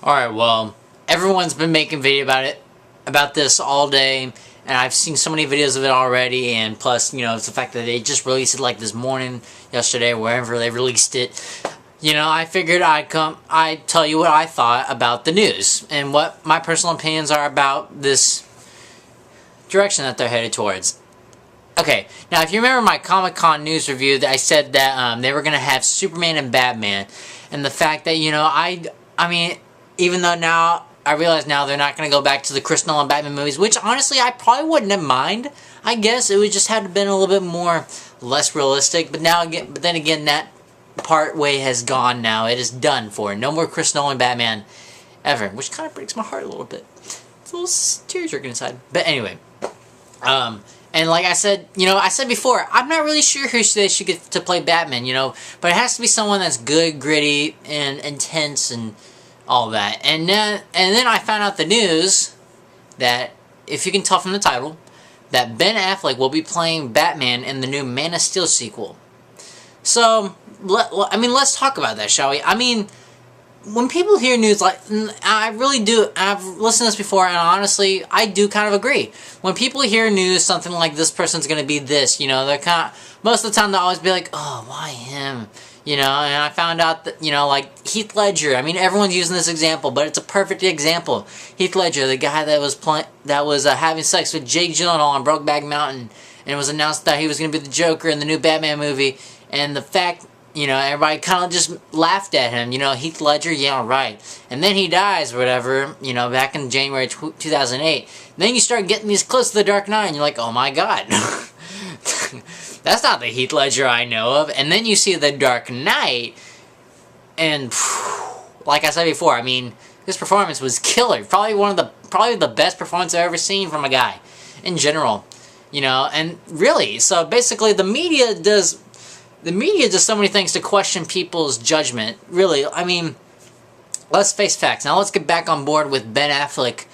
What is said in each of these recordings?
Alright, well, everyone's been making video about this all day, and I've seen so many videos of it already, and plus, it's the fact that they just released it like this morning, yesterday, wherever they released it. I figured I'd tell you what I thought about the news, and what my personal opinions are about this direction that they're headed towards. Okay, now if you remember my Comic-Con news review, that I said that they were going to have Superman and Batman, and the fact that, I mean, even though now, I realize now they're not going to go back to the Chris Nolan Batman movies, which honestly I probably wouldn't have mind. I guess it would just have been a little bit more, less realistic, but then again, that part way has gone now. It is done for. No more Chris Nolan Batman ever, which kind of breaks my heart a little bit. It's a little tear-jerking inside. But anyway, and like I said, I said before, I'm not really sure who they should get to play Batman, but it has to be someone that's good, gritty, and intense, and all that. And then I found out the news that, if you can tell from the title, that Ben Affleck will be playing Batman in the new Man of Steel sequel. So, let's talk about that, shall we? I mean, when people hear news like, I really do, I've listened to this before, and honestly, I do kind of agree. When people hear news, something like this person's going to be this, they're kind of, most of the time they'll always be like, oh, why him? And I found out that, like Heath Ledger, I mean, everyone's using this example, but it's a perfect example. Heath Ledger, the guy that was having sex with Jake Gyllenhaal on Brokeback Mountain, and it was announced that he was going to be the Joker in the new Batman movie, and the fact, everybody kind of just laughed at him, Heath Ledger, yeah, right. And then he dies or whatever, back in January 2008. And then you start getting these close to the Dark Knight, and you're like, oh my god. That's not the Heath Ledger I know of. And then you see The Dark Knight, and like I said before, I mean, his performance was killer. Probably the best performance I've ever seen from a guy, in general. And really, so basically the media does so many things to question people's judgment. Really, I mean, let's face facts. Now let's get back on board with Ben Affleck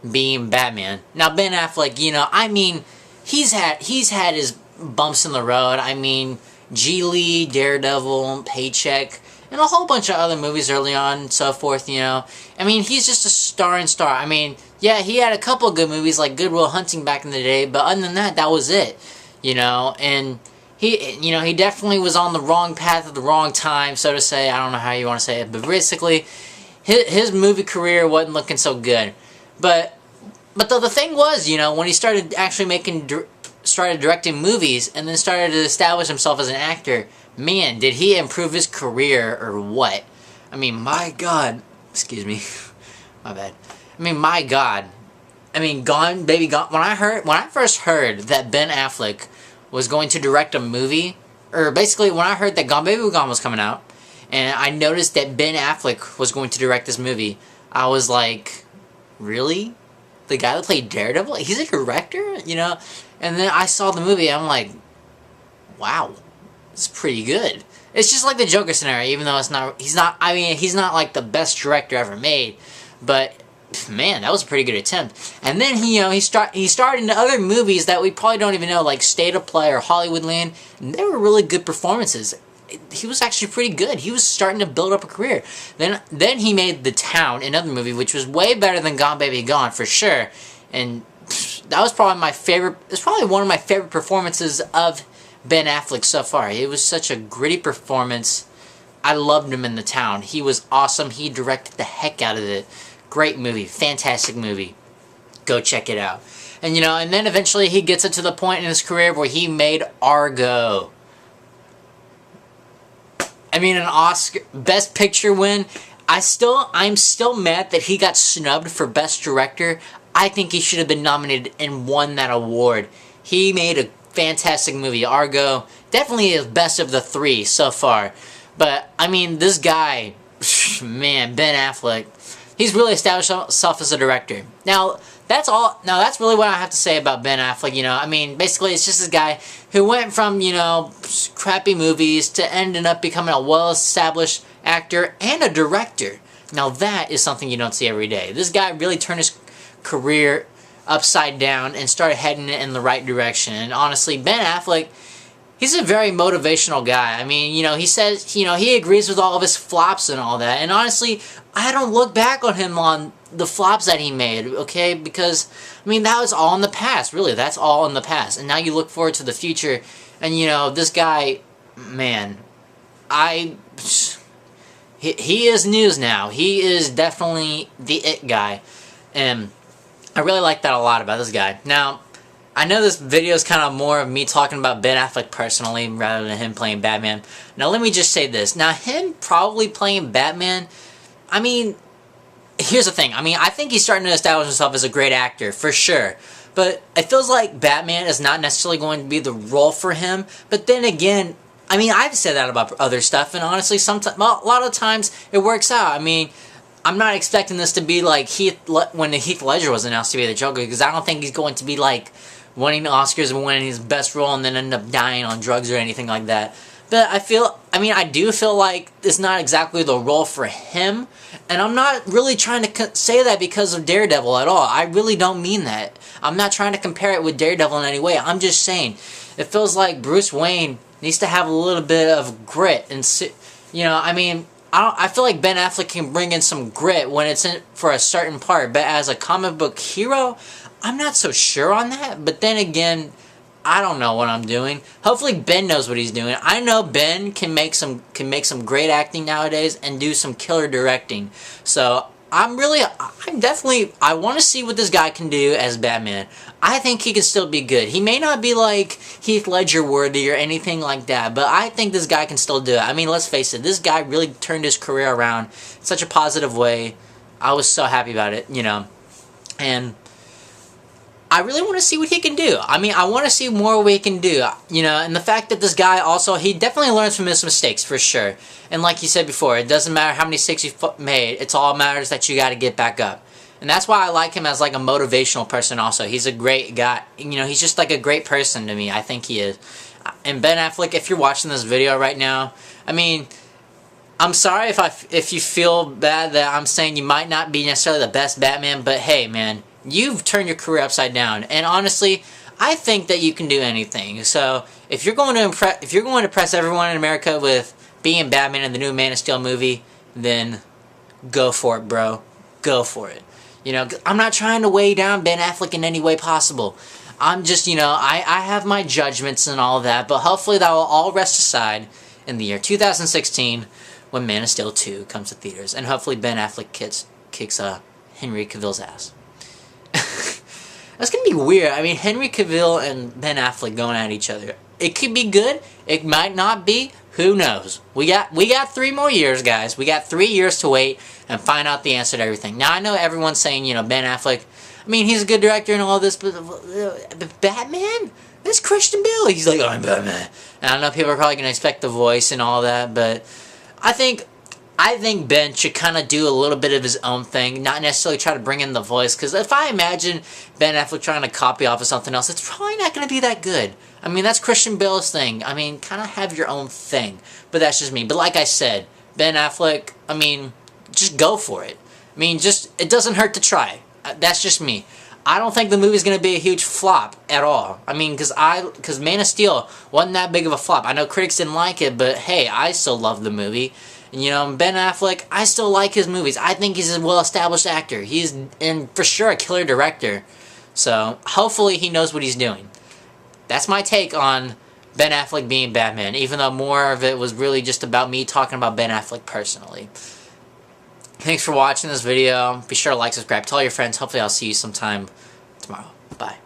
being Batman. Now Ben Affleck, I mean, he's had his bumps in the road. I mean, Geely, Daredevil, Paycheck, and a whole bunch of other movies early on and so forth, I mean, he's just a star and star. I mean, yeah, he had a couple of good movies like Good Will Hunting back in the day, but other than that, that was it, and he definitely was on the wrong path at the wrong time, so to say. I don't know how you want to say it, but basically, his movie career wasn't looking so good. But the thing was, when he started actually started directing movies, and then started to establish himself as an actor, man, did he improve his career or what? I mean, my God. Excuse me. My bad. I mean, my God. I mean, Gone, Baby Gone. When I first heard that Ben Affleck was going to direct a movie, or basically when I heard that Gone Baby Gone was coming out, and I noticed that Ben Affleck was going to direct this movie, I was like, really? The guy that played Daredevil? He's a director? And then I saw the movie, and I'm like, wow, it's pretty good. It's just like the Joker scenario, even though he's not like the best director ever made, but man, that was a pretty good attempt. And then he starred in other movies that we probably don't even know, like State of Play or Hollywoodland, and they were really good performances. He was actually pretty good. He was starting to build up a career. Then he made The Town, another movie, which was way better than Gone Baby Gone, for sure. And that was probably my favorite. It's probably one of my favorite performances of Ben Affleck so far. It was such a gritty performance. I loved him in The Town. He was awesome. He directed the heck out of it. Great movie. Fantastic movie. Go check it out. And and then eventually he gets it to the point in his career where he made Argo. I mean, an Oscar Best Picture win. I'm still mad that he got snubbed for Best Director. I think he should have been nominated and won that award. He made a fantastic movie, Argo. Definitely his best of the three so far. But, I mean, this guy, man, Ben Affleck, he's really established himself as a director. Now, that's really what I have to say about Ben Affleck, I mean, basically, it's just this guy who went from, crappy movies to ending up becoming a well-established actor and a director. Now, that is something you don't see every day. This guy really turned his career upside down and started heading in the right direction. And honestly, Ben Affleck, he's a very motivational guy. I mean, you know, he says, you know, he agrees with all of his flops and all that. And honestly, I don't look back on him on the flops that he made, okay? Because, I mean, that was all in the past, really. That's all in the past. And now you look forward to the future. And, you know, this guy, man, he is news now. He is definitely the it guy. And I really like that a lot about this guy. Now, I know this video is kind of more of me talking about Ben Affleck personally rather than him playing Batman. Now, let me just say this. Now, him probably playing Batman, I mean, here's the thing. I mean, I think he's starting to establish himself as a great actor, for sure. But it feels like Batman is not necessarily going to be the role for him. But then again, I mean, I've said that about other stuff, and honestly, sometimes, well, a lot of times it works out. I mean, I'm not expecting this to be like when Heath Ledger was announced to be the Joker, because I don't think he's going to be like winning the Oscars and winning his best role and then end up dying on drugs or anything like that. But I do feel like it's not exactly the role for him, and I'm not really trying to say that because of Daredevil at all. I really don't mean that. I'm not trying to compare it with Daredevil in any way. I'm just saying, it feels like Bruce Wayne needs to have a little bit of grit, and you know, I mean, I feel like Ben Affleck can bring in some grit when it's in for a certain part, but as a comic book hero, I'm not so sure on that. But then again, I don't know what I'm doing. Hopefully Ben knows what he's doing. I know Ben can make some great acting nowadays and do some killer directing. So I want to see what this guy can do as Batman. I think he can still be good. He may not be like Heath Ledger worthy or anything like that, but I think this guy can still do it. I mean, let's face it, this guy really turned his career around in such a positive way. I was so happy about it, you know. And I really want to see what he can do. I mean, I want to see more what he can do, you know, and the fact that this guy also, he definitely learns from his mistakes, for sure. And like you said before, it doesn't matter how many mistakes you've made, it's all matters that you got to get back up. And that's why I like him as like a motivational person also. He's a great guy, you know, he's just like a great person to me. I think he is. And Ben Affleck, if you're watching this video right now, I mean, I'm sorry if you feel bad that I'm saying you might not be necessarily the best Batman, but hey, man, you've turned your career upside down, and honestly, I think that you can do anything. So if you're going to impress everyone in America with being Batman in the new Man of Steel movie, then go for it, bro. Go for it. You know, I'm not trying to weigh down Ben Affleck in any way possible. I'm just, you know, I have my judgments and all that, but hopefully that will all rest aside in the year 2016 when Man of Steel 2 comes to theaters, and hopefully Ben Affleck kicks Henry Cavill's ass. That's gonna be weird. I mean, Henry Cavill and Ben Affleck going at each other. It could be good. It might not be. Who knows? We got 3 more years, guys. We got 3 years to wait and find out the answer to everything. Now, I know everyone's saying, you know, Ben Affleck, I mean, he's a good director and all this, but Batman? That's Christian Bale. He's like, oh, I'm Batman. And I know people are probably going to expect the voice and all that, but I think Ben should kind of do a little bit of his own thing, not necessarily try to bring in the voice, because if I imagine Ben Affleck trying to copy off of something else, it's probably not going to be that good. I mean, that's Christian Bale's thing. I mean, kind of have your own thing. But that's just me. But like I said, Ben Affleck, I mean, just go for it. I mean, it doesn't hurt to try. That's just me. I don't think the movie's going to be a huge flop at all. I mean, because Man of Steel wasn't that big of a flop. I know critics didn't like it, but hey, I still love the movie. And, you know, Ben Affleck, I still like his movies. I think he's a well-established actor. He's, and for sure, a killer director. So, hopefully he knows what he's doing. That's my take on Ben Affleck being Batman, even though more of it was really just about me talking about Ben Affleck personally. Thanks for watching this video. Be sure to like, subscribe, tell your friends. Hopefully I'll see you sometime tomorrow. Bye.